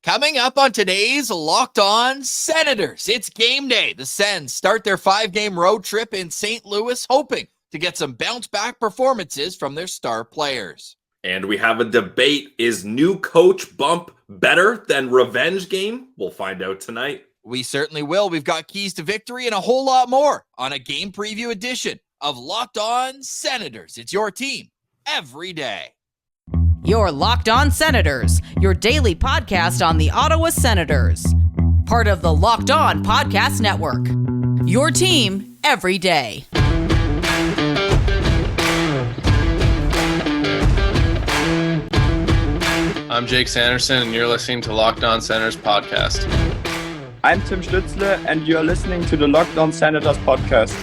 Coming up on today's Locked On Senators, it's game day. The Sens start their 5-game road trip in St. Louis, hoping to get some bounce-back performances from their star players. And we have a debate. Is new coach bump better than revenge game? We'll find out tonight. We certainly will. We've got keys to victory and a whole lot more on a game preview edition of Locked On Senators. It's your team every day. Your Locked On Senators, your daily podcast on the Ottawa Senators. Part of the Locked On Podcast Network. Your team every day. I'm Jake Sanderson, and you're listening to Locked On Senators podcast. I'm Tim Stützle, and you're listening to the Locked On Senators podcast.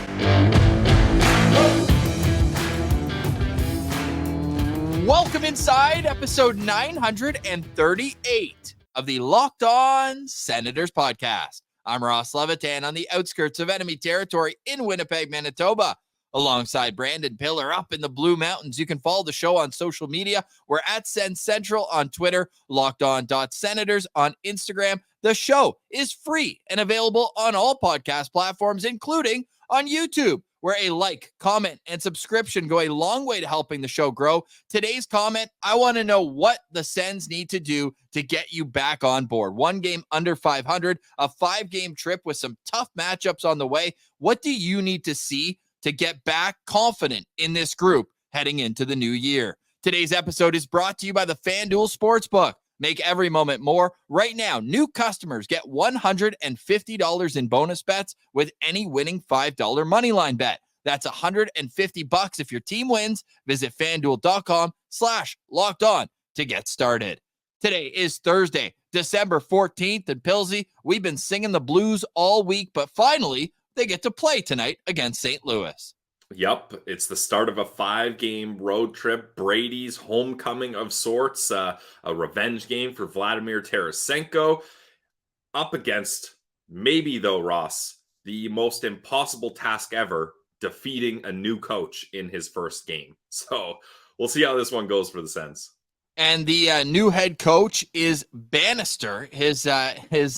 Welcome inside episode 938 of the Locked On Senators podcast. I'm Ross Levitan on the outskirts of enemy territory in Winnipeg, Manitoba, alongside Brandon Piller up in the Blue Mountains. You can follow the show on social media. We're at Sens Central on Twitter, LockedOn.Senators on Instagram. The show is free and available on all podcast platforms, including on YouTube, where a like, comment, and subscription go a long way to helping the show grow. Today's comment, I want to know what the Sens need to do to get you back on board. 1 game under 500, a 5-game trip with some tough matchups on the way. What do you need to see to get back confident in this group heading into the new year? Today's episode is brought to you by the FanDuel Sportsbook. Make every moment more. Right now, new customers get $150 in bonus bets with any winning $5 moneyline bet. That's $150 if your team wins. Visit FanDuel.com/lockedon to get started. Today is Thursday, December 14th, and Pilsy, we've been singing the blues all week, but finally, they get to play tonight against St. Louis. Yep, it's the start of a 5-game road trip. Brady's homecoming of sorts, a revenge game for Vladimir Tarasenko, up against, maybe though, Ross, the most impossible task ever, defeating a new coach in his first game. So we'll see how this one goes for the Sens. And the new head coach is Bannister. His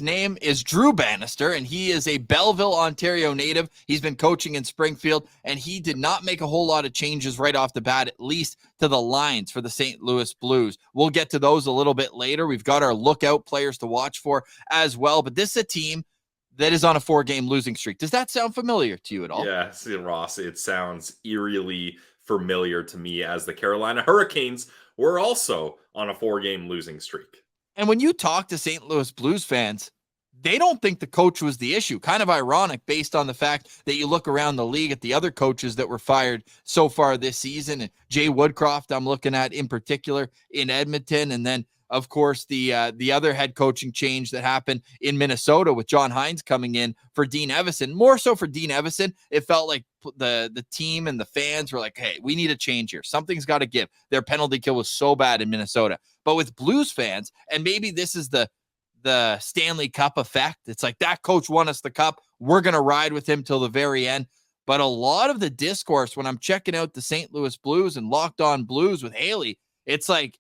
name is Drew Bannister, and he is a Belleville, Ontario native. He's been coaching in Springfield, and he did not make a whole lot of changes right off the bat, at least to the lines for the St. Louis Blues. We'll get to those a little bit later. We've got our lookout players to watch for as well, but this is a team that is on a 4-game losing streak. Does that sound familiar to you at all? Yes, Ross, it sounds eerily familiar to me, as the Carolina Hurricanes were also on a 4-game losing streak. And when you talk to St. Louis Blues fans, they don't think the coach was the issue. Kind of ironic based on the fact that you look around the league at the other coaches that were fired so far this season. And Jay Woodcroft, I'm looking at in particular in Edmonton. And then, of course, the other head coaching change that happened in Minnesota with John Hines coming in for Dean Evison. More so for Dean Evison, it felt like the team and the fans were like, hey, we need a change here. Something's got to give. Their penalty kill was so bad in Minnesota. But with Blues fans, and maybe this is the Stanley Cup effect, it's like that coach won us the cup. We're going to ride with him till the very end. But a lot of the discourse when I'm checking out the St. Louis Blues and Locked On Blues with Haley, it's like,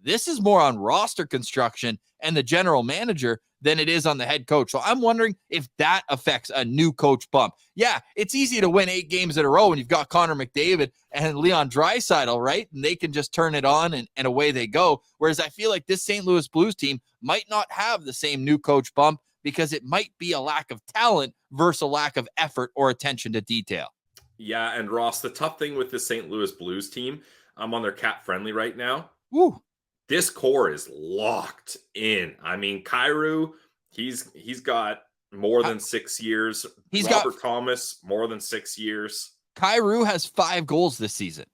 this is more on roster construction and the general manager than it is on the head coach. So I'm wondering if that affects a new coach bump. Yeah, it's easy to win 8 games in a row when you've got Connor McDavid and Leon Draisaitl, right? And they can just turn it on and away they go. Whereas I feel like this St. Louis Blues team might not have the same new coach bump because it might be a lack of talent versus a lack of effort or attention to detail. Yeah, and Ross, the tough thing with the St. Louis Blues team, I'm on their cap friendly right now. Woo. This core is locked in. I mean, Kyrou, he's got more than 6 years. Robert Thomas, more than 6 years. Kyrou has 5 goals this season.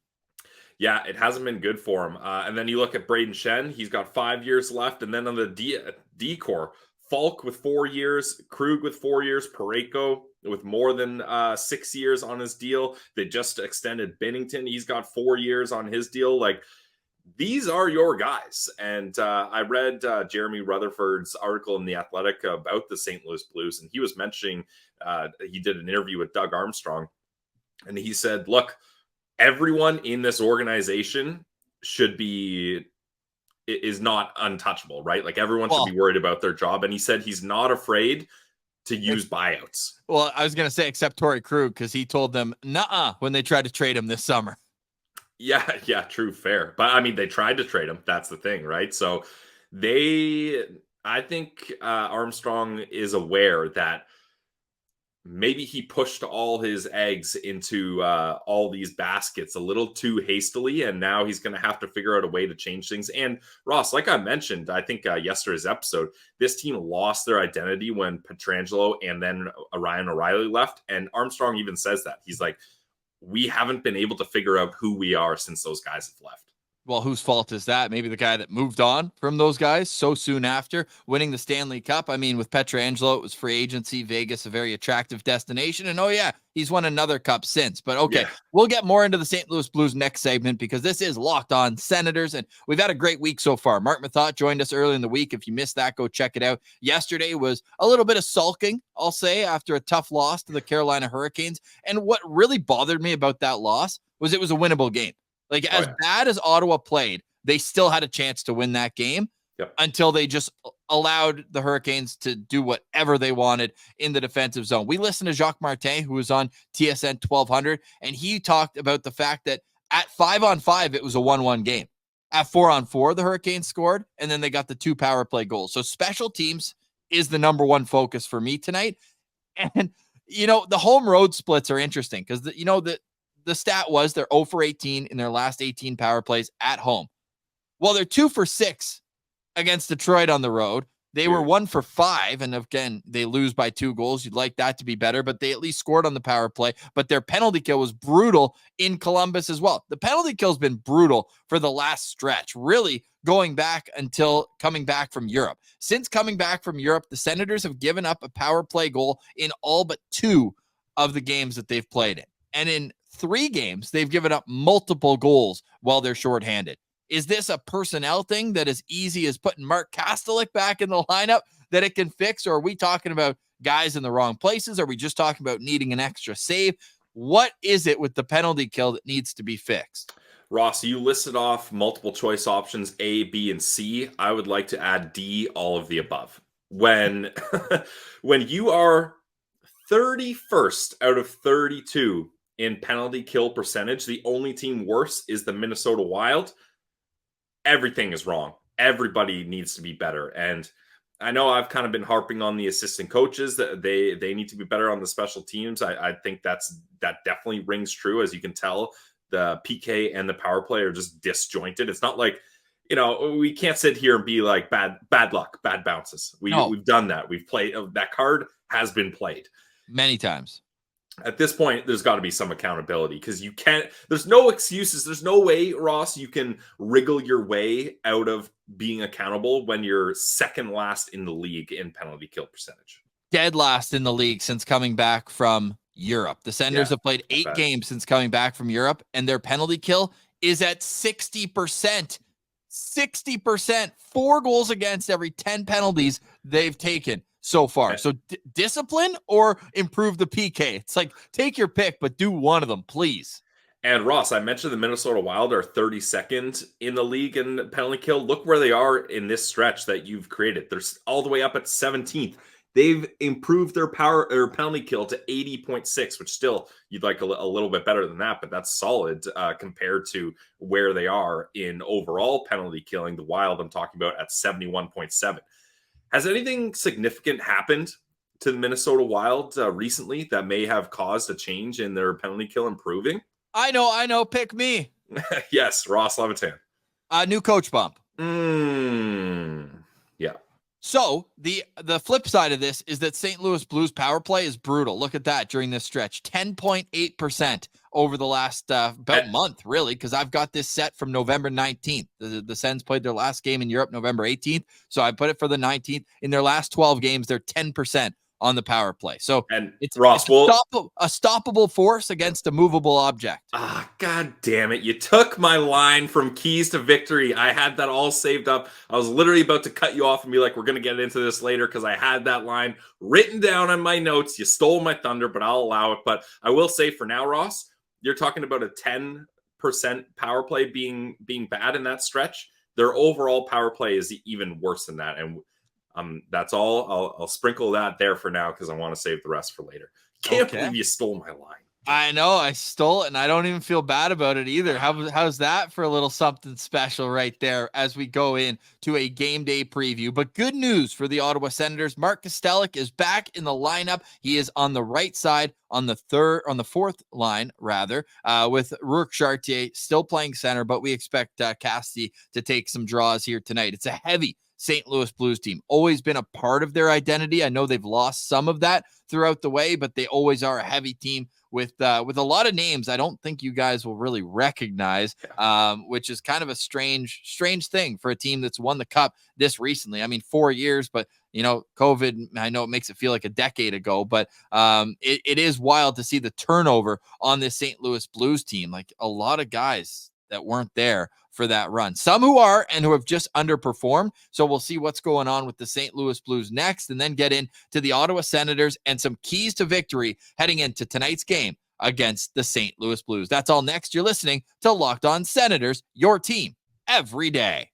Yeah, it hasn't been good for him. And then you look at Braden Shen, he's got 5 years left. And then on the D core, Falk with 4 years, Krug with 4 years, Parayko with more than 6 years on his deal. They just extended Binnington. He's got 4 years on his deal. Like, these are your guys. And I read Jeremy Rutherford's article in The Athletic about the St. Louis Blues, and he was mentioning he did an interview with Doug Armstrong, and he said, look, everyone in this organization should be is not untouchable, right? Like everyone Well, should be worried about their job. And he said he's not afraid to use buyouts. Well, I was going to say except Torrey Krug, because he told them nuh-uh when they tried to trade him this summer. Yeah, true, fair. But I mean, they tried to trade him. That's the thing, right? So I think Armstrong is aware that maybe he pushed all his eggs into all these baskets a little too hastily, and now he's going to have to figure out a way to change things. And Ross, like I mentioned, I think yesterday's episode, this team lost their identity when Pietrangelo and then Ryan O'Reilly left. And Armstrong even says that. He's like, we haven't been able to figure out who we are since those guys have left. Well, whose fault is that? Maybe the guy that moved on from those guys so soon after winning the Stanley Cup. I mean, with Pietrangelo, it was free agency, Vegas, a very attractive destination. And oh yeah, he's won another cup since. But okay, We'll get more into the St. Louis Blues next segment, because this is Locked On Senators. And we've had a great week so far. Mark Mathot joined us early in the week. If you missed that, go check it out. Yesterday was a little bit of sulking, I'll say, after a tough loss to the Carolina Hurricanes. And what really bothered me about that loss was it was a winnable game. Like, as bad as Ottawa played, they still had a chance to win that game until they just allowed the Hurricanes to do whatever they wanted in the defensive zone. We listened to Jacques Martin, who was on TSN 1200, and he talked about the fact that at 5-on-5, it was a 1-1 game. At 4-on-4, the Hurricanes scored, and then they got the 2 power play goals. So special teams is the number one focus for me tonight. And, the home road splits are interesting because, the stat was they're 0 for 18 in their last 18 power plays at home. Well, they're 2 for 6 against Detroit on the road. They were 1 for 5, and again, they lose by 2 goals. You'd like that to be better, but they at least scored on the power play. But their penalty kill was brutal in Columbus as well. The penalty kill has been brutal for the last stretch, really going back until coming back from Europe. Since coming back from Europe, the Senators have given up a power play goal in all but 2 of the games that they've played in. And in 3 games, they've given up multiple goals while they're shorthanded. Is this a personnel thing that is easy as putting Mark Kastelic back in the lineup that it can fix? Or are we talking about guys in the wrong places? Are we just talking about needing an extra save? What is it with the penalty kill that needs to be fixed? Ross, you listed off multiple choice options A, B, and C. I would like to add D, all of the above. When you are 31st out of 32 in penalty kill percentage, the only team worse is the Minnesota Wild. Everything is wrong. Everybody needs to be better. And I know I've kind of been harping on the assistant coaches that they need to be better on the special teams. I think that definitely rings true. As you can tell, the PK and the power play are just disjointed. It's not like, we can't sit here and be like bad luck, bad bounces. We've done that. We've played, that card has been played many times. At this point, there's got to be some accountability, because there's no excuses. There's no way, Ross, you can wriggle your way out of being accountable when you're second last in the league in penalty kill percentage. Dead last in the league since coming back from Europe. The Senators have played 8 games since coming back from Europe, and their penalty kill is at 60%. 60%. 4 goals against every 10 penalties they've taken so far. So discipline or improve the PK. It's like, take your pick, but do one of them, please. And Ross, I mentioned the Minnesota Wild are 32nd in the league in penalty kill. Look where they are in this stretch that you've created. They're all the way up at 17th. They've improved their power or penalty kill to 80.6, which still you'd like a little bit better than that, but that's solid compared to where they are in overall penalty killing. The Wild, I'm talking about, at 71.7. Has anything significant happened to the Minnesota Wild recently that may have caused a change in their penalty kill improving? I know. Pick me. Yes, Ross Levitan. New coach bump. Yeah. So the flip side of this is that St. Louis Blues power play is brutal. Look at that during this stretch. 10.8% over the last about month, really, because I've got this set from November 19th. The Sens played their last game in Europe November 18th, so I put it for the 19th. In their last 12 games, they're 10% on the power play. So it's a stoppable force against a movable object. God damn it. You took my line from keys to victory. I had that all saved up. I was literally about to cut you off and be like, we're going to get into this later, because I had that line written down on my notes. You stole my thunder, but I'll allow it. But I will say for now, Ross, you're talking about a 10% power play being bad in that stretch. their overall power play is even worse than that. And that's all. I'll sprinkle that there for now because I want to save the rest for later. Can't believe you stole my line. I know I stole it, and I don't even feel bad about it either. How's that for a little something special right there as we go in to a game day preview? But good news for the Ottawa Senators. Mark Kastelic is back in the lineup. He is on the right side on the fourth line, rather, with Rourke Chartier still playing center, but we expect Kastelic to take some draws here tonight. It's a heavy St. Louis Blues team, always been a part of their identity. I know they've lost some of that throughout the way, but they always are a heavy team with a lot of names I don't think you guys will really recognize, which is kind of a strange thing for a team that's won the cup this recently. I mean, 4 years, but COVID, I know it makes it feel like a decade ago, but it is wild to see the turnover on this St. Louis Blues team. Like a lot of guys that weren't there for that run. Some who are and who have just underperformed. So we'll see what's going on with the St. Louis Blues next, and then get into the Ottawa Senators and some keys to victory heading into tonight's game against the St. Louis Blues. That's all next. You're listening to Locked On Senators, your team every day.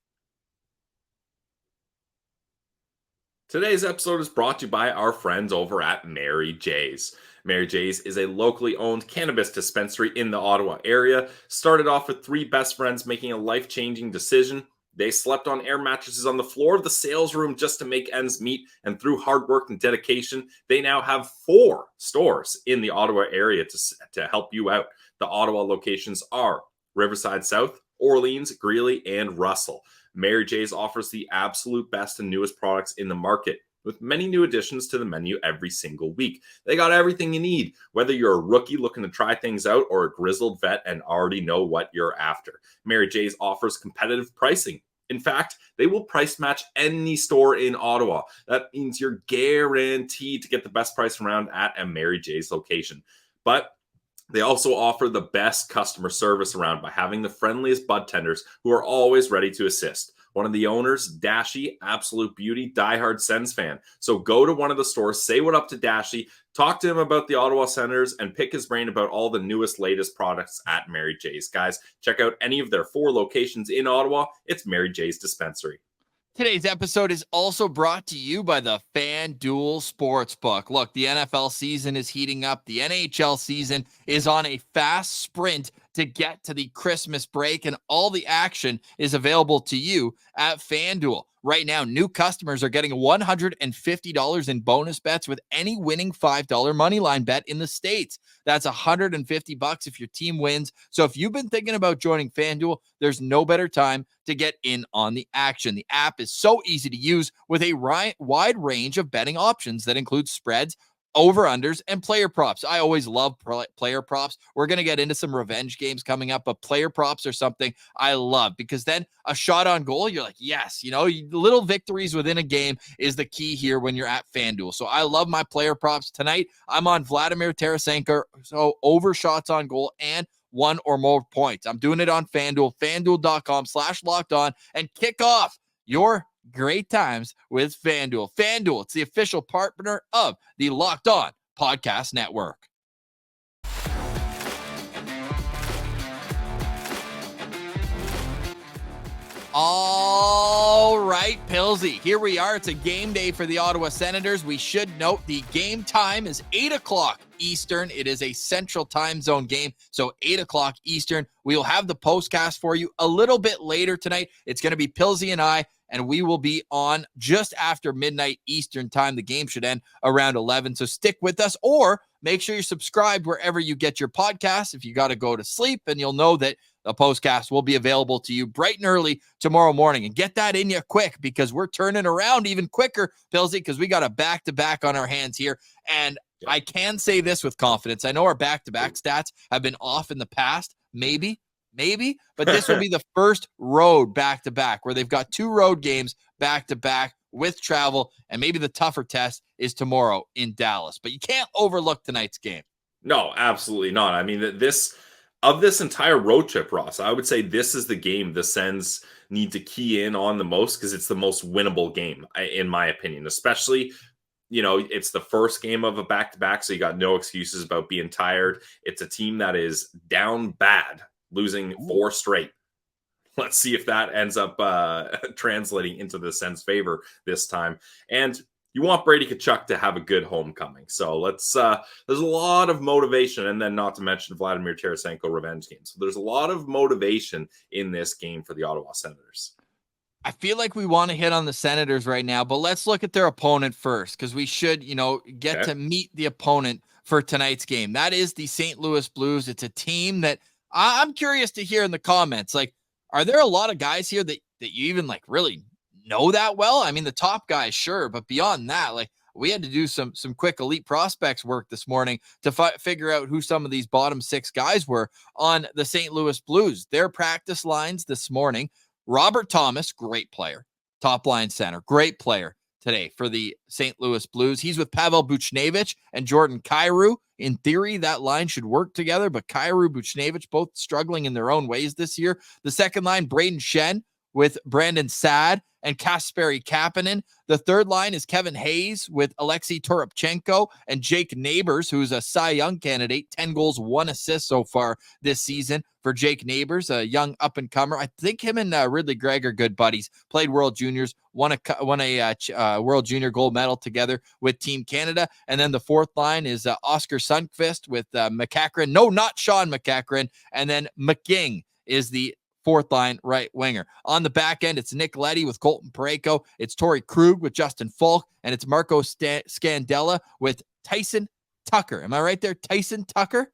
Today's episode is brought to you by our friends over at Mary J's. Mary J's is a locally owned cannabis dispensary in the Ottawa area. Started off with 3 best friends making a life-changing decision. They slept on air mattresses on the floor of the sales room just to make ends meet, and through hard work and dedication, they now have 4 stores in the Ottawa area to help you out. The Ottawa locations are Riverside South, Orleans, Greeley, and Russell. Mary J's offers the absolute best and newest products in the market, with many new additions to the menu every single week. They got everything you need, whether you're a rookie looking to try things out or a grizzled vet and already know what you're after. Mary J's offers competitive pricing. In fact, they will price match any store in Ottawa. That means you're guaranteed to get the best price around at a Mary J's location. But they also offer the best customer service around by having the friendliest bud tenders who are always ready to assist. One of the owners, Dashy, absolute beauty, diehard Sens fan. So go to one of the stores, say what up to Dashy, talk to him about the Ottawa Senators, and pick his brain about all the newest, latest products at Mary J's. Guys, check out any of their 4 locations in Ottawa. It's Mary J's Dispensary. Today's episode is also brought to you by the FanDuel Sportsbook. Look, the NFL season is heating up. The NHL season is on a fast sprint to get to the Christmas break, and all the action is available to you at FanDuel. Right now, new customers are getting $150 in bonus bets with any winning $5 moneyline bet in the States. That's $150 if your team wins. So if you've been thinking about joining FanDuel, there's no better time to get in on the action. The app is so easy to use with a wide range of betting options that include spreads, over-unders, and player props. I always love player props. We're going to get into some revenge games coming up, but player props are something I love because then a shot on goal, you're like, yes, little victories within a game is the key here when you're at FanDuel. So I love my player props. Tonight, I'm on Vladimir Tarasenko, so over shots on goal and 1 or more points. I'm doing it on FanDuel, FanDuel.com/lockedon, and kick off your great times with FanDuel. FanDuel, it's the official partner of the Locked On Podcast Network. All right, Pilsy, here we are. It's a game day for the Ottawa Senators. We should note the game time is 8 o'clock Eastern. It is a central time zone game, so 8 o'clock Eastern. We will have the postcast for you a little bit later tonight. It's going to be Pilsy and I, and we will be on just after midnight Eastern time. The game should end around 11, so stick with us, or make sure you're subscribed wherever you get your podcasts if you got to go to sleep, and you'll know that the postcast will be available to you bright and early tomorrow morning. And get that in you quick because we're turning around even quicker, Pilsy, because we got a back-to-back on our hands here. And I can say this with confidence. I know our back-to-back stats have been off in the past, maybe, but this will be the first road back-to-back where they've got 2 road games back-to-back with travel, and maybe the tougher test is tomorrow in Dallas. But you can't overlook tonight's game. No, absolutely not. I mean, this entire road trip, Ross, I would say this is the game the Sens need to key in on the most because it's the most winnable game, in my opinion, especially, it's the first game of a back-to-back, so you got no excuses about being tired. It's a team that is down bad, losing 4 straight. let's see if that ends up translating into the Sens' favor this time. And you want Brady Tkachuk to have a good homecoming. So let's there's a lot of motivation, and then not to mention Vladimir Tarasenko revenge game. So there's a lot of motivation in this game for the Ottawa Senators. I feel like we want to hit on the Senators right now, but let's look at their opponent first, because we should, get to meet the opponent for tonight's game. That is the St. Louis Blues. It's a team that I'm curious to hear in the comments. Like, are there a lot of guys here that you even like really know that well? I mean, the top guys, sure, but beyond that, like, we had to do some quick elite prospects work this morning to figure out who some of these bottom 6 guys were on the St. Louis Blues. Their practice lines this morning: Robert Thomas, great player, top line center, great player today for the St. Louis Blues. He's with Pavel Buchnevich and Jordan Kyrou. In theory, that line should work together, but Kyrou, Buchnevich, both struggling in their own ways this year. The second line, Braden Shen with Brandon Saad and Kasperi Kapanen. The third line is Kevin Hayes with Alexei Toropchenko and Jake Neighbours, who's a Cy Young candidate. 10 goals, 1 assist so far this season for Jake Neighbours, a young up-and-comer. I think him and Ridley Gregg are good buddies. Played World Juniors, won a World Junior gold medal together with Team Canada. And then the fourth line is Oscar Sundqvist with McEachran. No, not Sean McEachran. And then McGing is the fourth line right winger. On the back end, it's Nick Leddy with Colton Parayko. It's Torrey Krug with Justin Falk. And it's Marco Scandella with Tyson Tucker. Am I right there? Tyson Tucker?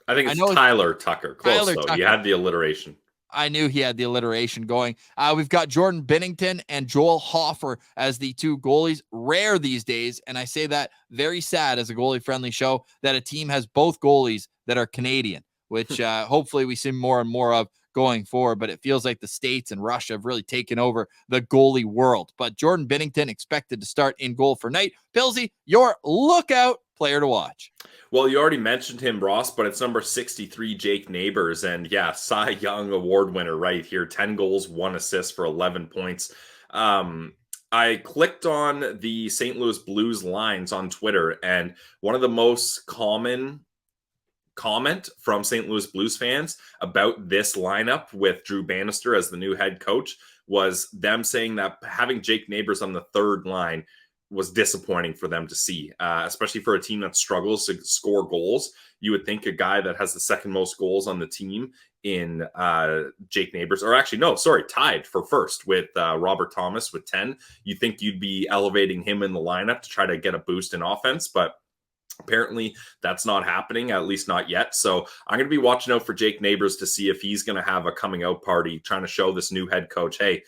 I think it's Tyler Tucker. Close, Tyler though. Tucker. You had the alliteration. I knew he had the alliteration going. We've got Jordan Binnington and Joel Hofer as the 2 goalies. Rare these days, and I say that very sad as a goalie-friendly show, that a team has both goalies that are Canadian, which hopefully we see more and more of going forward. But it feels like the States and Russia have really taken over the goalie world. But Jordan Binnington expected to start in goal for night. Pilsy, your lookout player to watch. Well, you already mentioned him, Ross, but it's number 63, Jake Neighbours. And yeah, Cy Young award winner right here. 10 goals, 1 assist for 11 points. I clicked on the St. Louis Blues lines on Twitter, and one of the most common comment from St. Louis Blues fans about this lineup with Drew Bannister as the new head coach was them saying that having Jake Neighbours on the third line was disappointing for them to see, especially for a team that struggles to score goals. You would think a guy that has the second most goals on the team in Jake Neighbours, or actually, no, sorry, tied for first with Robert Thomas with 10. You think you'd be elevating him in the lineup to try to get a boost in offense, but apparently that's not happening, at least not yet. So I'm going to be watching out for Jake Neighbours to see if he's going to have a coming out party, trying to show this new head coach, hey,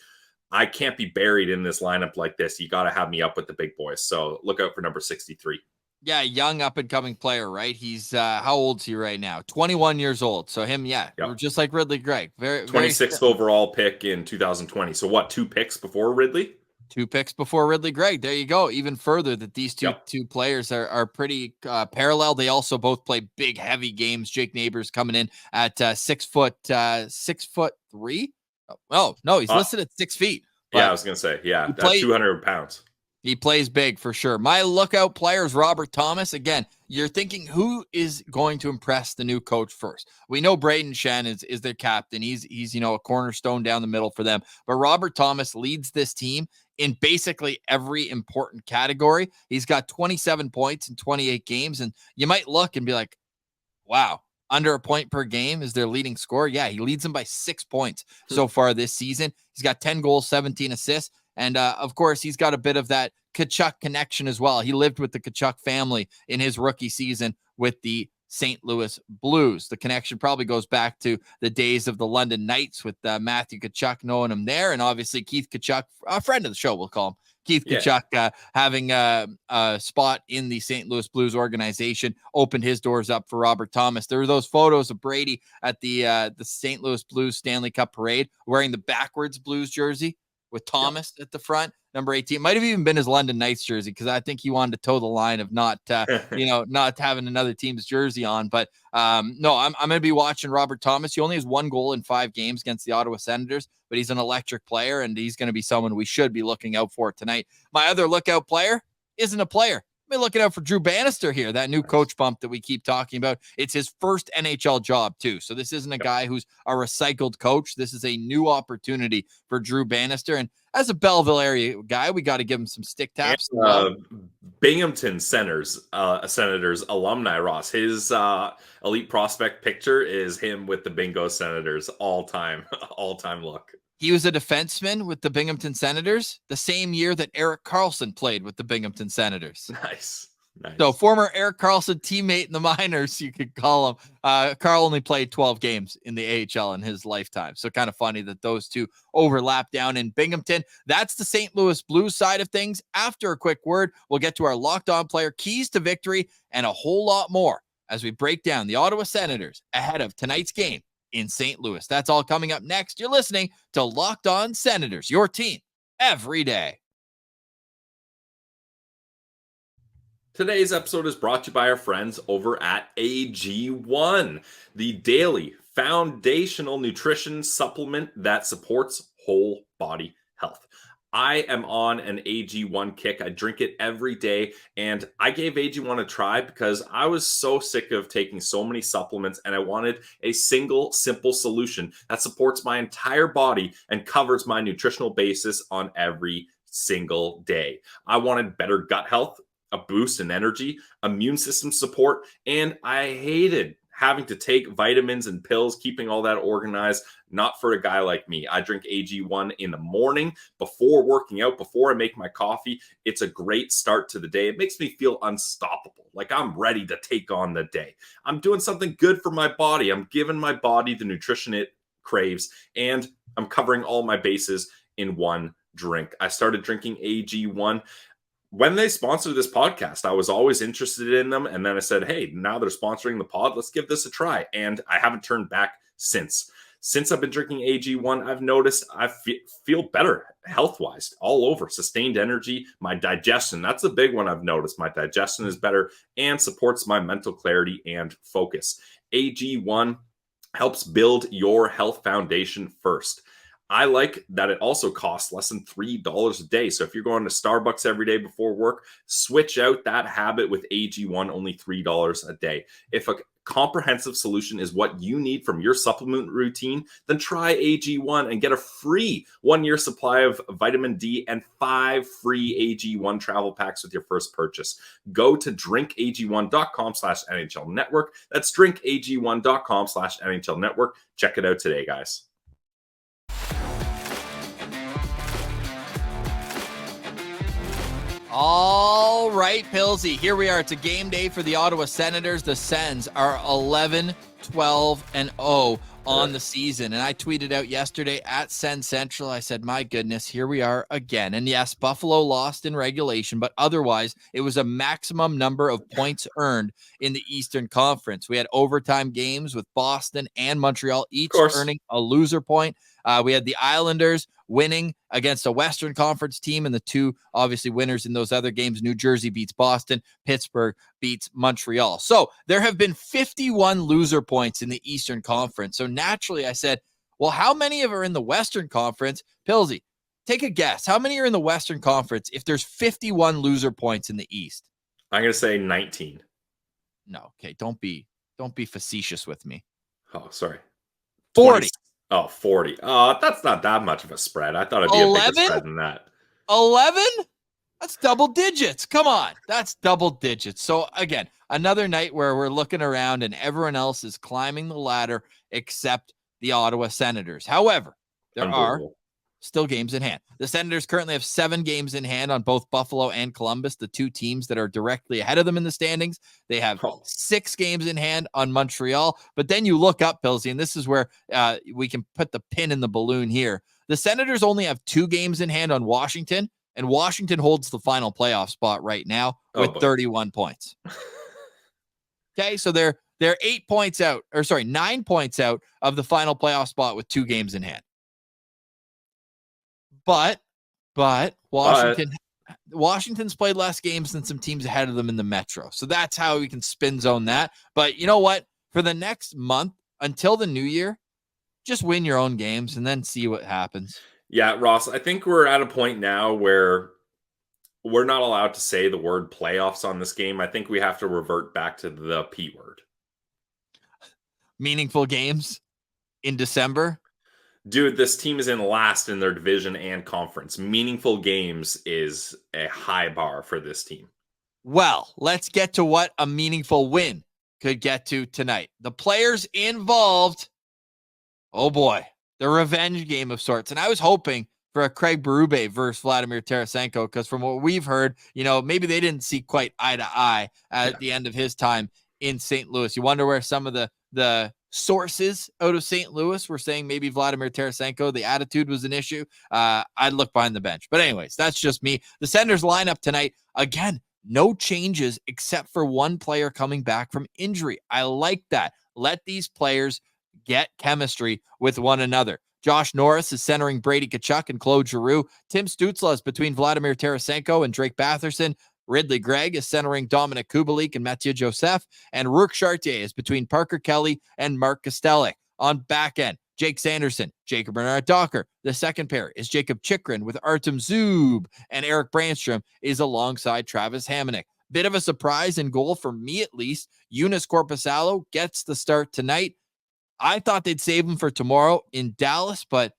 I can't be buried in this lineup like this. You got to have me up with the big boys. So look out for number 63. Yeah, young up-and-coming player, right? He's, how old is he right now? 21 years old. So him, yep. Just like Ridley Gregg. 26th overall pick in 2020. So what, 2 picks before Ridley? 2 picks before Ridley Gregg. There you go. Even further that these two players are pretty parallel. They also both play big, heavy games. Jake Neighbours coming in at 6'3". Oh, no, he's listed at 6 feet. Yeah, I was going to say, 200 pounds. He plays big for sure. My lookout player is Robert Thomas. Again, you're thinking who is going to impress the new coach first? We know Braden Shen is their captain. He's a cornerstone down the middle for them. But Robert Thomas leads this team in basically every important category. He's got 27 points in 28 games. And you might look and be like, wow, under a point per game is their leading scorer. Yeah, he leads them by 6 points so far this season. He's got 10 goals, 17 assists. And, of course, he's got a bit of that Tkachuk connection as well. He lived with the Tkachuk family in his rookie season with the St. Louis Blues. The connection probably goes back to the days of the London Knights with Matthew Tkachuk knowing him there. And obviously Keith Tkachuk, a friend of the show, we'll call him. Keith Tkachuk having a spot in the St. Louis Blues organization opened his doors up for Robert Thomas. There were those photos of Brady at the St. Louis Blues Stanley Cup parade wearing the backwards Blues jersey with Thomas at the front, number 18. Might have even been his London Knights jersey because I think he wanted to toe the line of not having another team's jersey on. But no, I'm going to be watching Robert Thomas. He only has 1 goal in 5 games against the Ottawa Senators, but he's an electric player, and he's going to be someone we should be looking out for tonight. My other lookout player isn't a player. Be looking out for Drew Bannister here, that new coach bump that we keep talking about. It's his first NHL job too. So this isn't a guy who's a recycled coach. This is a new opportunity for Drew Bannister. And as a Belleville area guy, we got to give him some stick taps. Binghamton Senators alumni, Ross. His elite prospect picture is him with the Bingo Senators all time look. He was a defenseman with the Binghamton Senators the same year that Erik Karlsson played with the Binghamton Senators. Nice. So former Erik Karlsson teammate in the minors, you could call him. Carl only played 12 games in the AHL in his lifetime. So kind of funny that those two overlap down in Binghamton. That's the St. Louis Blues side of things. After a quick word, we'll get to our Locked On player keys to victory and a whole lot more as we break down the Ottawa Senators ahead of tonight's game in St. Louis. That's all coming up next. You're listening to Locked On Senators, your team every day. Today's episode is brought to you by our friends over at AG1, the daily foundational nutrition supplement that supports whole body health. I am on an AG1 kick. I drink it every day, and I gave AG1 a try because I was so sick of taking so many supplements, and I wanted a single, simple solution that supports my entire body and covers my nutritional basis on every single day. I wanted better gut health, a boost in energy, immune system support, and I hated having to take vitamins and pills, keeping all that organized. Not for a guy like me. I drink AG1 in the morning before working out, before I make my coffee. It's a great start to the day. It makes me feel unstoppable, like I'm ready to take on the day. I'm doing something good for my body. I'm giving my body the nutrition it craves, and I'm covering all my bases in one drink. I started drinking AG1 when they sponsored this podcast. I was always interested in them. And then I said, hey, now they're sponsoring the pod. Let's give this a try. And I haven't turned back since. Since I've been drinking AG1, I've noticed I feel better health-wise all over. Sustained energy, my digestion. That's a big one I've noticed. My digestion is better and supports my mental clarity and focus. AG1 helps build your health foundation first. I like that it also costs less than $3 a day. So if you're going to Starbucks every day before work, switch out that habit with AG1, only $3 a day. If a comprehensive solution is what you need from your supplement routine, then try AG1 and get a free 1-year supply of vitamin D and 5 free AG1 travel packs with your first purchase. Go to drinkag1.com/NHL network. That's drinkag1.com/NHL network. Check it out today, guys. All right, Pillsy, here we are. It's a game day for the Ottawa Senators. The Sens are 11-12-0 on the season. And I tweeted out yesterday at Sens Central, I said, my goodness, here we are again. And yes, Buffalo lost in regulation, but otherwise it was a maximum number of points earned in the Eastern Conference. We had overtime games with Boston and Montreal, each earning a loser point. We had the Islanders winning against a Western Conference team, and the two obviously winners in those other games. New Jersey beats Boston, Pittsburgh beats Montreal. So there have been 51 loser points in the Eastern Conference. So naturally I said, well, how many of are in the Western Conference? Pillsy, take a guess. How many are in the Western Conference if there's 51 loser points in the East? I'm going to say 19. No, okay, don't be facetious with me. Oh, sorry. 40. Oh, 40. That's not that much of a spread. I thought it'd be 11? A bigger spread than that. 11? That's double digits. Come on. That's double digits. So again, another night where we're looking around and everyone else is climbing the ladder except the Ottawa Senators. However, there are still games in hand. The Senators currently have 7 games in hand on both Buffalo and Columbus, the two teams that are directly ahead of them in the standings. They have 6 games in hand on Montreal. But then you look up, Pillsy, and this is where we can put the pin in the balloon here. The Senators only have 2 games in hand on Washington, and Washington holds the final playoff spot right now with 31 points. Okay, so they're 9 points out of the final playoff spot with 2 games in hand. But Washington's played less games than some teams ahead of them in the Metro. So that's how we can spin zone that. But you know what? For the next month until the new year, just win your own games and then see what happens. Yeah, Ross, I think we're at a point now where we're not allowed to say the word playoffs on this game. I think we have to revert back to the P word. Meaningful games in December. Dude, this team is in last in their division and conference. Meaningful games is a high bar for this team. Well, let's get to what a meaningful win could get to tonight. The players involved, oh boy, the revenge game of sorts. And I was hoping for a Craig Berube versus Vladimir Tarasenko, because from what we've heard, maybe they didn't see quite eye to eye at the end of his time in St. Louis. You wonder where some of the sources out of St. Louis were saying maybe Vladimir Tarasenko, the attitude was an issue. I'd look behind the bench. But anyways, that's just me. The Senators lineup tonight, again, no changes except for one player coming back from injury. I like that. Let these players get chemistry with one another. Josh Norris is centering Brady Tkachuk and Claude Giroux. Tim Stützle is between Vladimir Tarasenko and Drake Batherson. Ridley Gregg is centering Dominic Kubalik and Mathieu Joseph. And Rourke Chartier is between Parker Kelly and Mark Kastelic. On back end, Jake Sanderson, Jacob Bernard-Docker. The second pair is Jacob Chikrin with Artem Zub. And Eric Brandstrom is alongside Travis Hamonic. Bit of a surprise in goal for me, at least. Joonas Korpisalo gets the start tonight. I thought they'd save him for tomorrow in Dallas, but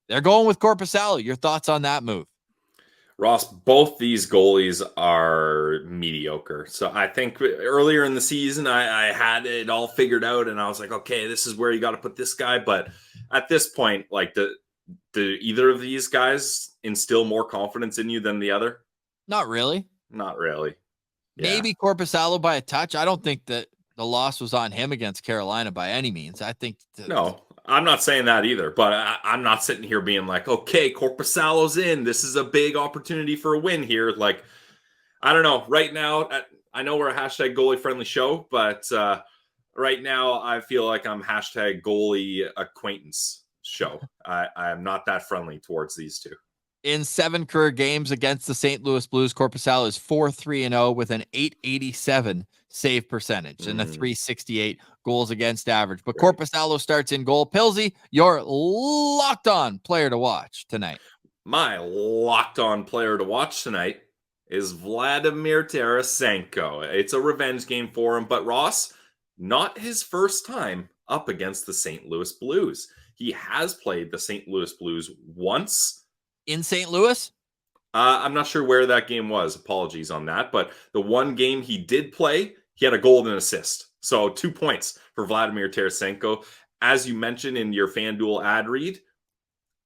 they're going with Korpisalo. Your thoughts on that move? Ross, both these goalies are mediocre. So I think earlier in the season, I had it all figured out, and I was like, okay, this is where you got to put this guy. But at this point, like, do either of these guys instill more confidence in you than the other? Not really. Not really. Yeah. Maybe Korpisalo by a touch. I don't think that the loss was on him against Carolina by any means. I think no, I'm not saying that either, but I'm not sitting here being like, okay, Korpisalo's in. This is a big opportunity for a win here. Like, I don't know. Right now, I know we're a hashtag goalie friendly show, but right now I feel like I'm hashtag goalie acquaintance show. I'm not that friendly towards these two. In 7 career games against the St. Louis Blues, Korpisalo is 4-3-0 with an .887 save percentage and a .368 goals against average. But right. Korpisalo starts in goal. Pilsy, your locked on player to watch tonight. My locked on player to watch tonight is Vladimir Tarasenko. It's a revenge game for him, but Ross, not his first time up against the St. Louis Blues. He has played the St. Louis Blues once. In St. Louis? I'm not sure where that game was. Apologies on that. But the one game he did play, he had a goal and an assist. So 2 points for Vladimir Tarasenko. As you mentioned in your FanDuel ad read,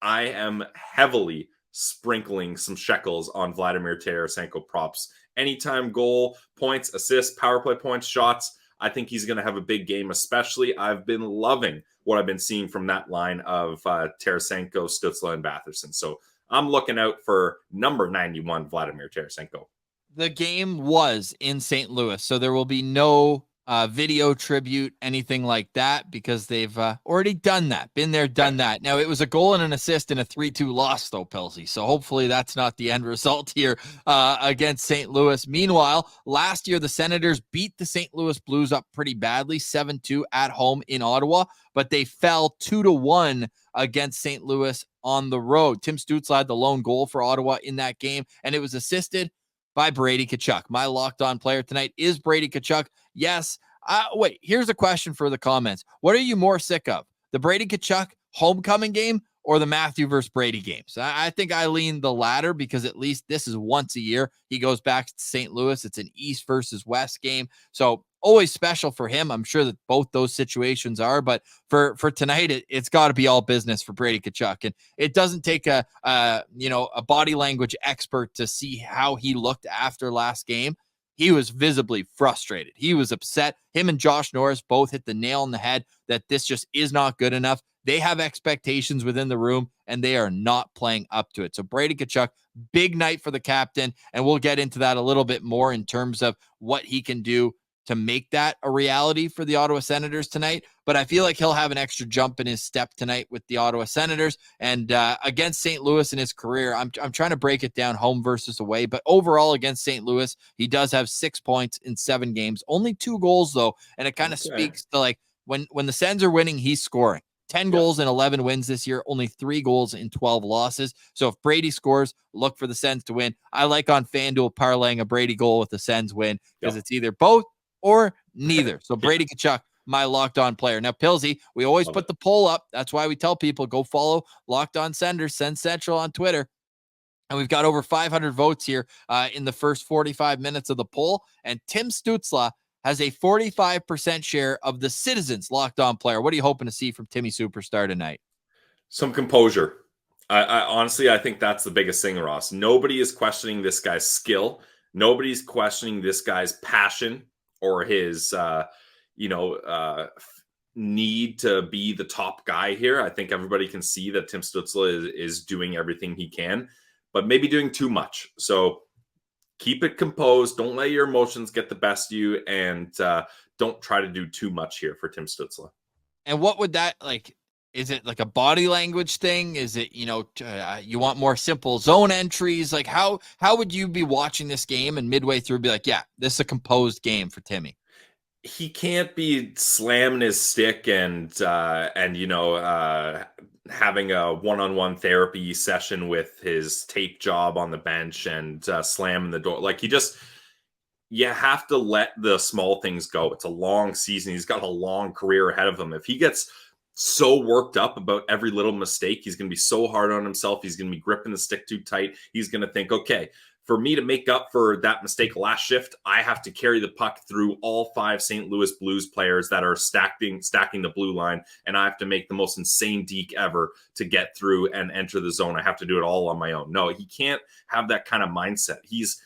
I am heavily sprinkling some shekels on Vladimir Tarasenko props. Anytime goal, points, assists, power play points, shots. I think he's going to have a big game, especially I've been loving what I've been seeing from that line of Tarasenko, Stützle, and Batherson. So I'm looking out for number 91, Vladimir Tarasenko. The game was in St. Louis, so there will be no video tribute, anything like that, because they've already done that. Been there, done that. Now, it was a goal and an assist in a 3-2 loss, though, Pilsy. So hopefully that's not the end result here against St. Louis. Meanwhile, last year, the Senators beat the St. Louis Blues up pretty badly, 7-2 at home in Ottawa, but they fell 2-1 against St. Louis on the road. Tim Stützle had the lone goal for Ottawa in that game, and it was assisted by Brady Tkachuk. My locked-on player tonight is Brady Tkachuk. Yes. Wait, here's a question for the comments. What are you more sick of? The Brady Tkachuk homecoming game or the Matthew versus Brady games? I think I lean the latter, because at least this is once a year. He goes back to St. Louis. It's an East versus West game. So always special for him. I'm sure that both those situations are, but for tonight, it's got to be all business for Brady Tkachuk. And it doesn't take a body language expert to see how he looked after last game. He was visibly frustrated. He was upset. Him and Josh Norris both hit the nail on the head that this just is not good enough. They have expectations within the room, and they are not playing up to it. So Brady Tkachuk, big night for the captain, and we'll get into that a little bit more in terms of what he can do to make that a reality for the Ottawa Senators tonight. But I feel like he'll have an extra jump in his step tonight with the Ottawa Senators. And against St. Louis in his career, I'm trying to break it down home versus away. But overall against St. Louis, he does have 6 points in 7 games. Only 2 goals, though. And it kind of speaks to, like, when the Sens are winning, he's scoring. 10 goals and 11 wins this year, only 3 goals in 12 losses. So if Brady scores, look for the Sens to win. I like on FanDuel parlaying a Brady goal with the Sens win because it's either both or neither. So Brady Tkachuk, my locked on player. Now, Pilsy, we always put the poll up. That's why we tell people go follow Locked On Senators, Sens Central on Twitter. And we've got over 500 votes here in the first 45 minutes of the poll. And Tim Stützle has a 45% share of the Citizens locked on player. What are you hoping to see from Timmy Superstar tonight? Some composure. I honestly, I think that's the biggest thing, Ross. Nobody is questioning this guy's skill. Nobody's questioning this guy's passion or his, need to be the top guy here. I think everybody can see that Tim Stützle is doing everything he can, but maybe doing too much. So keep it composed. Don't let your emotions get the best of you, and don't try to do too much here for Tim Stützle. And what would that like? Is it like a body language thing? Is it, you want more simple zone entries? Like how would you be watching this game and midway through be like, yeah, this is a composed game for Timmy? He can't be slamming his stick and having a one-on-one therapy session with his tape job on the bench and slamming the door. Like you have to let the small things go. It's a long season. He's got a long career ahead of him. If he gets so worked up about every little mistake, he's going to be so hard on himself. He's going to be gripping the stick too tight. He's going to think, okay, for me to make up for that mistake last shift, I have to carry the puck through all 5 St. Louis Blues players that are stacking the blue line, and I have to make the most insane deke ever to get through and enter the zone. I have to do it all on my own. No, he can't have that kind of mindset. He's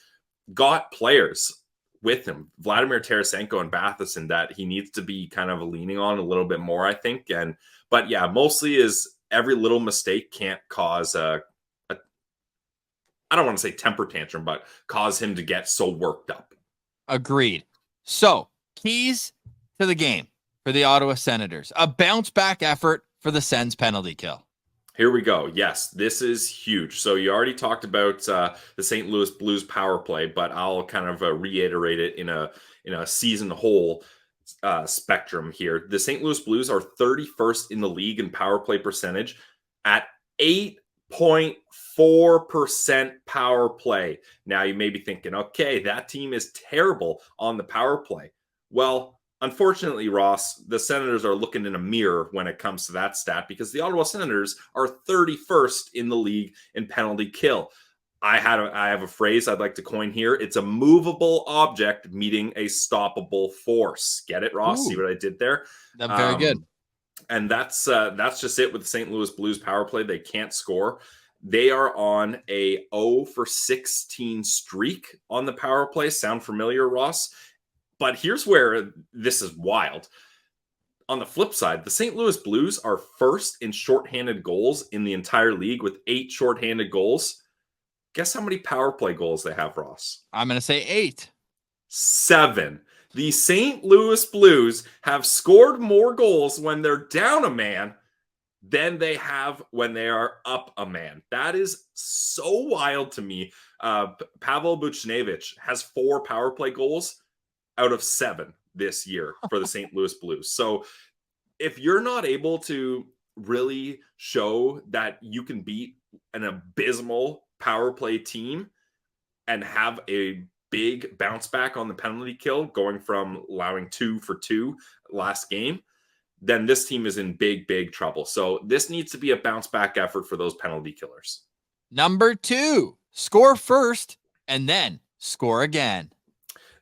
got players with him, Vladimir Tarasenko and Batherson, that he needs to be kind of leaning on a little bit more, I think. But yeah, mostly is every little mistake can't cause I don't want to say temper tantrum, but cause him to get so worked up. Agreed. So, keys to the game for the Ottawa Senators. A bounce back effort for the Sens penalty kill. Here we go. Yes, this is huge. So you already talked about the St. Louis Blues power play, but I'll kind of reiterate it in a season whole spectrum here. The St. Louis Blues are 31st in the league in power play percentage at 8.4% power play. Now you may be thinking, okay, that team is terrible on the power play. Well, unfortunately, Ross, the Senators are looking in a mirror when it comes to that stat because the Ottawa Senators are 31st in the league in penalty kill. I have a phrase I'd like to coin here. It's a movable object meeting a stoppable force. Get it, Ross? Ooh. See what I did there? That's very good. And that's just it with the St. Louis Blues power play. They can't score. They are on a 0 for 16 streak on the power play. Sound familiar, Ross? But here's where this is wild. On the flip side, the St. Louis Blues are first in shorthanded goals in the entire league with 8 shorthanded goals. Guess how many power play goals they have, Ross? I'm going to say 8. 7. The St. Louis Blues have scored more goals when they're down a man than they have when they are up a man. That is so wild to me. Pavel Buchnevich has 4 power play goals out of 7 this year for the St. Louis Blues. So if you're not able to really show that you can beat an abysmal power play team and have a big bounce back on the penalty kill, going from allowing 2 for 2 last game, then this team is in big, big trouble. So this needs to be a bounce back effort for those penalty killers. Number 2, score first and then score again.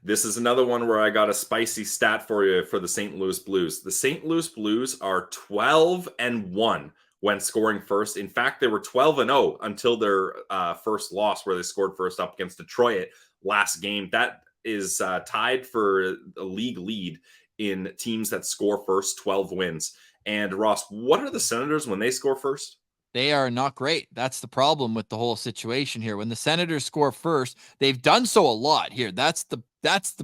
This is another one where I got a spicy stat for you for the St. Louis Blues. The St. Louis Blues are 12-1 when scoring first. In fact, they were 12-0 until their first loss, where they scored first up against Detroit last game. That is tied for a league lead in teams that score first, 12 wins. And Ross, what are the Senators when they score first? They are not great. That's the problem with the whole situation here. When the Senators score first, they've done so a lot here. That's the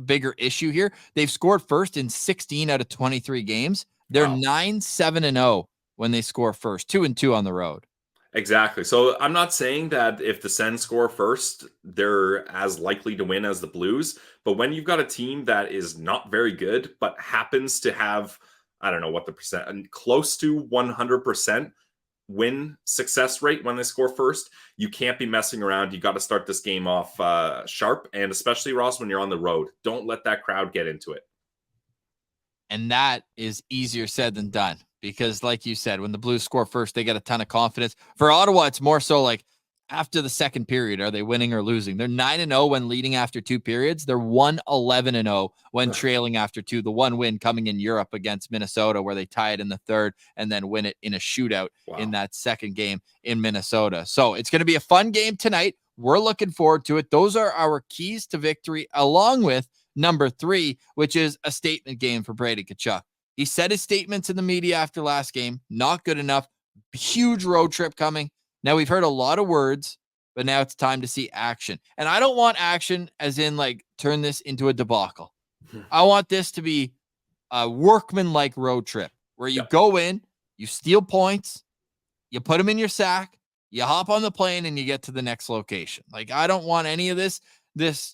bigger issue here. They've scored first in 16 out of 23 games. They're 9-7-0 when they score first, 2-2 on the road. Exactly. So I'm not saying that if the Sens score first, they're as likely to win as the Blues. But when you've got a team that is not very good, but happens to have I don't know what the percent, close to 100% win success rate when they score first. You can't be messing around. You got to start this game off sharp, and especially, Ross, when you're on the road. Don't let that crowd get into it. And that is easier said than done because, like you said, when the Blues score first, they get a ton of confidence. For Ottawa, it's more so like after the second period, are they winning or losing? They're 9-0 when leading after 2 periods. They're 1-11-0 when trailing after 2. The one win coming in Europe against Minnesota, where they tie it in the third and then win it in a shootout in that second game in Minnesota. So it's going to be a fun game tonight. We're looking forward to it. Those are our keys to victory, along with number 3, which is a statement game for Brady Tkachuk. He said his statements in the media after last game, not good enough. Huge road trip coming. Now we've heard a lot of words, but now it's time to see action. And I don't want action as in like turn this into a debacle. I want this to be a workman-like road trip where you go in, you steal points, you put them in your sack, you hop on the plane, and you get to the next location. Like, I don't want any of this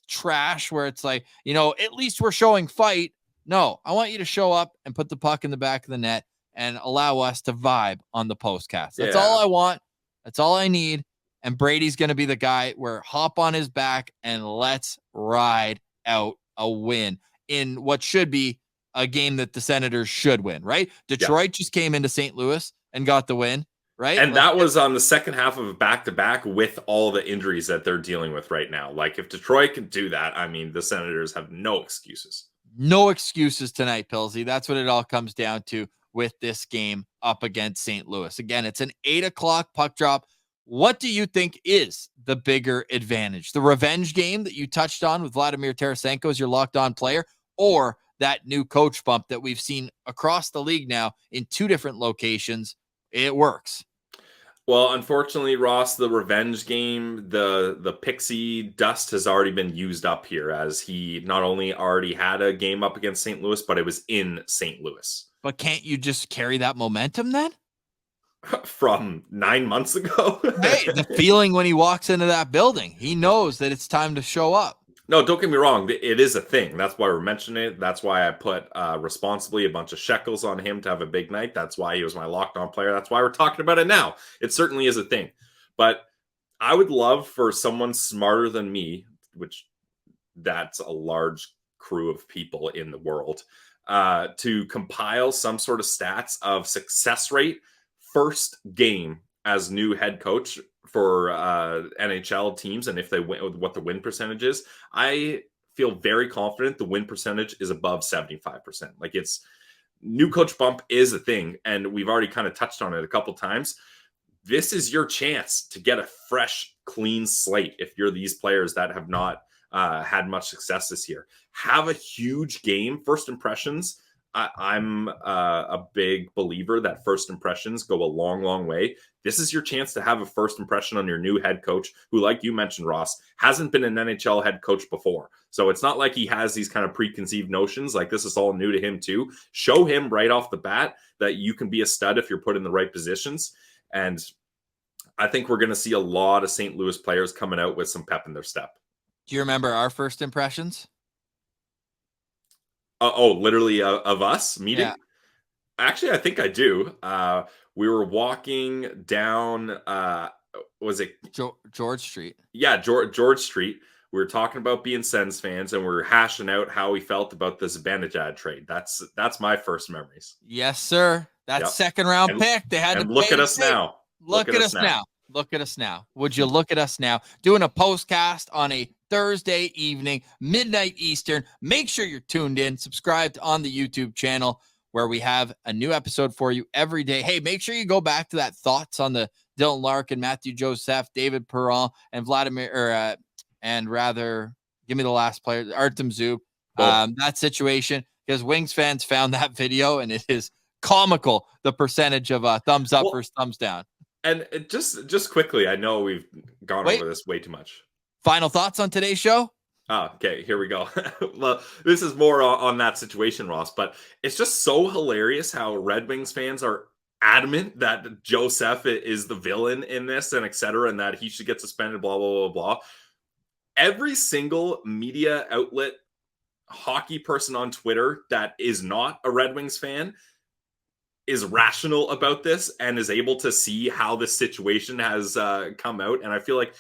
trash where it's like, at least we're showing fight. No, I want you to show up and put the puck in the back of the net and allow us to vibe on the postcast. That's all I want. That's all I need. And Brady's going to be the guy where hop on his back and let's ride out a win in what should be a game that the Senators should win, right? Detroit just came into St. Louis and got the win, right? And that was on the second half of a back-to-back with all the injuries that they're dealing with right now. Like, if Detroit can do that, I mean, the Senators have no excuses. No excuses tonight, Pilsy. That's what it all comes down to with this game up against St. Louis. Again, it's an 8:00 puck drop. What do you think is the bigger advantage? The revenge game that you touched on with Vladimir Tarasenko as your locked-on player, or that new coach bump that we've seen across the league now in 2 different locations? It works. Well, unfortunately, Ross, the revenge game, the pixie dust has already been used up here, as he not only already had a game up against St. Louis, but it was in St. Louis. But can't you just carry that momentum then? From 9 months ago? Hey, the feeling when he walks into that building, he knows that it's time to show up. No, don't get me wrong. It is a thing. That's why we're mentioning it. That's why I put responsibly a bunch of shekels on him to have a big night. That's why he was my locked-on player. That's why we're talking about it now. It certainly is a thing. But I would love for someone smarter than me, which that's a large crew of people in the world, to compile some sort of stats of success rate first game as new head coach for NHL teams, and if they win, what the win percentage is. I feel very confident the win percentage is above 75%. Like, it's new coach bump is a thing, and we've already kind of touched on it a couple times. This is your chance to get a fresh, clean slate if you're these players that have not had much success this year. Have a huge game. First impressions. I'm a big believer that first impressions go a long, long way. This is your chance to have a first impression on your new head coach, who, like you mentioned, Ross, hasn't been an NHL head coach before. So it's not like he has these kind of preconceived notions. Like, this is all new to him too. Show him right off the bat that you can be a stud if you're put in the right positions. And I think we're going to see a lot of St. Louis players coming out with some pep in their step. Do you remember our first impressions? Literally of us meeting? Yeah. Actually, I think I do. We were walking down, was it George Street? Yeah, George Street. We were talking about being Sens fans, and we were hashing out how we felt about the Zibanejad trade. That's my first memories. Yes, sir. That second round pick. They had to look at us now. Look at us now. Look at us now. Would you look at us now? Doing a postcast on a Thursday evening, midnight Eastern. Make sure you're tuned in, subscribed on the YouTube channel, where we have a new episode for you every day. Hey, make sure you go back to that thoughts on the Dylan Larkin, Matthew Joseph, David Perron, and Vladimir, give me the last player, Artem Zub. That situation, because Wings fans found that video, and it is comical, the percentage of thumbs up versus thumbs down. And just quickly, I know we've gone over this way too much. Final thoughts on today's show? Oh, okay, here we go. Well, this is more on that situation, Ross, but it's just so hilarious how Red Wings fans are adamant that Joseph is the villain in this, and et cetera, and that he should get suspended, blah, blah, blah, blah. Every single media outlet, hockey person on Twitter that is not a Red Wings fan is rational about this and is able to see how this situation has come out. And I feel like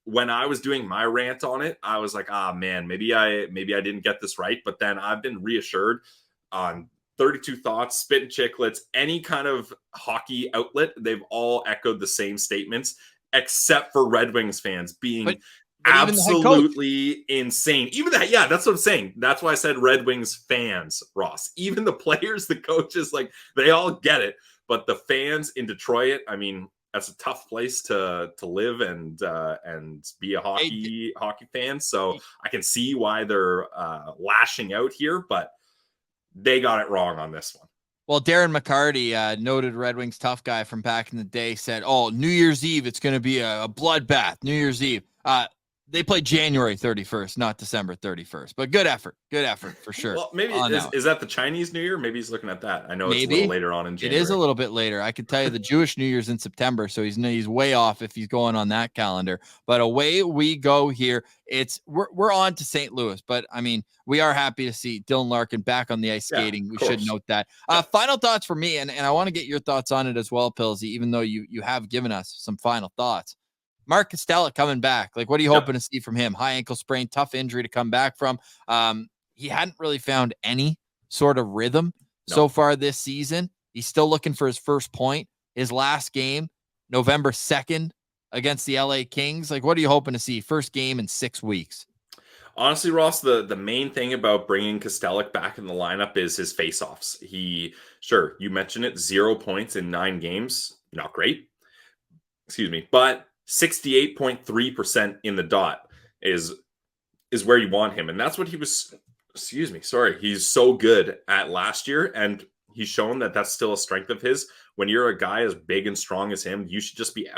when I was doing my rant on it, I was like, man, maybe I didn't get this right. But then I've been reassured on 32 Thoughts, Spit and Chicklets, any kind of hockey outlet. They've all echoed the same statements, except for Red Wings fans being but absolutely insane. Even that, yeah, that's what I'm saying. That's why I said Red Wings fans, Ross. Even the players, the coaches, like they all get it. But the fans in Detroit, I mean, that's a tough place to live and be a hockey fan. So I can see why they're lashing out here, but they got it wrong on this one. Well, Darren McCarty, noted Red Wings tough guy from back in the day, said, New Year's Eve, it's going to be a bloodbath. New Year's Eve. They played January 31st, not December 31st. But good effort for sure. Well, maybe is that the Chinese New Year? Maybe he's looking at that. I know it's a little later on in January. It is a little bit later. I could tell you the Jewish New Year's in September, so he's way off if he's going on that calendar. But away we go here. We're on to St. Louis, but I mean, we are happy to see Dylan Larkin back on the ice skating. We should note that. Final thoughts for me, and I want to get your thoughts on it as well, Pillsy, even though you have given us some final thoughts. Mark Kastelic coming back. Like, what are you hoping to see from him? High ankle sprain, tough injury to come back from. He hadn't really found any sort of rhythm so far this season. He's still looking for his first point. His last game, November 2nd against the LA Kings. Like, what are you hoping to see? First game in 6 weeks. Honestly, Ross, the main thing about bringing Kastelic back in the lineup is his faceoffs. You mentioned it, 0 points in 9 games. Not great. Excuse me. But 68.3% in the dot is where you want him. And that's what he was, he's so good at last year. And he's shown that that's still a strength of his. When you're a guy as big and strong as him, you should just be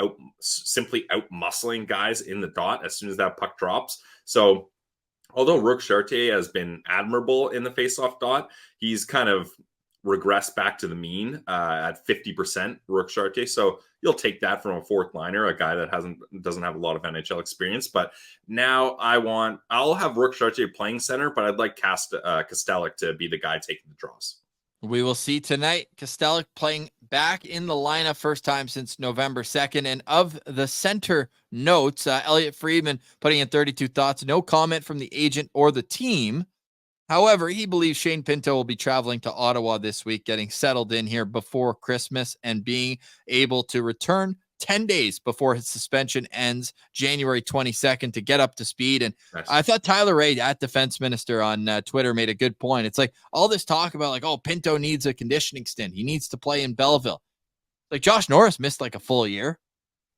simply out muscling guys in the dot as soon as that puck drops. So although Rook Chartier has been admirable in the faceoff dot, he's kind of regressed back to the mean at 50% Rook Chartier. So you'll take that from a fourth liner, a guy that doesn't have a lot of NHL experience. But now I'll have Rook Chartier playing center, but I'd like Kastelic to be the guy taking the draws. We will see tonight. Kastelic playing back in the lineup, first time since November 2nd. And of the center notes, Elliot Friedman putting in 32 Thoughts. No comment from the agent or the team. However, he believes Shane Pinto will be traveling to Ottawa this week, getting settled in here before Christmas and being able to return 10 days before his suspension ends January 22nd to get up to speed. And nice. I thought Tyler Ray at Defense Minister on Twitter made a good point. It's like all this talk about like, Pinto needs a conditioning stint. He needs to play in Belleville. Like Josh Norris missed like a full year.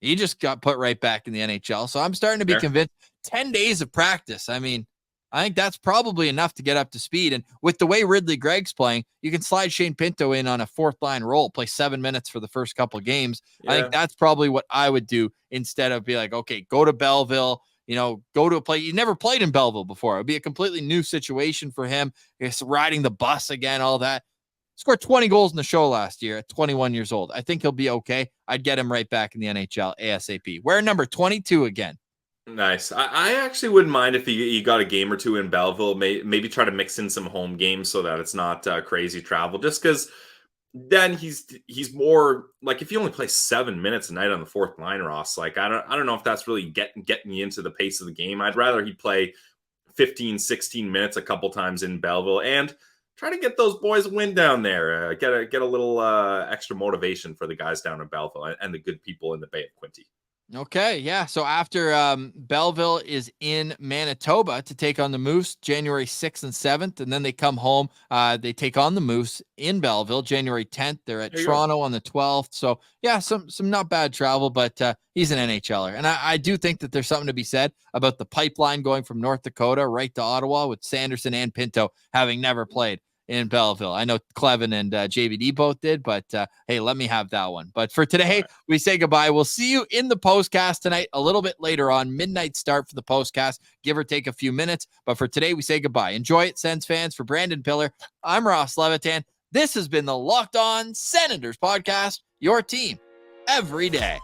He just got put right back in the NHL. So I'm starting to be convinced 10 days of practice. I mean, I think that's probably enough to get up to speed. And with the way Ridley Gregg's playing, you can slide Shane Pinto in on a fourth line role, play 7 minutes for the first couple of games. Yeah. I think that's probably what I would do instead of be like, okay, go to Belleville, go to a place. He never played in Belleville before. It would be a completely new situation for him. He's riding the bus again, all that. Scored 20 goals in the show last year at 21 years old. I think he'll be okay. I'd get him right back in the NHL ASAP. Wear number 22 again. Nice. I actually wouldn't mind if he got a game or two in Belleville. Maybe try to mix in some home games so that it's not crazy travel. Just because then he's more like if you only play 7 minutes a night on the fourth line, Ross. Like I don't know if that's really getting you into the pace of the game. I'd rather he play 15, 16 minutes a couple times in Belleville and try to get those boys a win down there. Get a little extra motivation for the guys down in Belleville and the good people in the Bay of Quinte. Okay, yeah. So after Belleville is in Manitoba to take on the Moose January 6th and 7th, and then they come home. They take on the Moose in Belleville January 10th. They're at Toronto on the 12th. So, yeah, some not bad travel, but he's an NHLer. And I do think that there's something to be said about the pipeline going from North Dakota right to Ottawa with Sanderson and Pinto having never played in Belleville. I know Clevin and JVD both did, but hey, let me have that one. But for today, we say goodbye. We'll see you in the postcast tonight, a little bit later on, midnight start for the postcast, give or take a few minutes. But for today, we say goodbye. Enjoy it, Sens fans. For Brandon Piller, I'm Ross Levitan. This has been the Locked On Senators podcast, your team every day.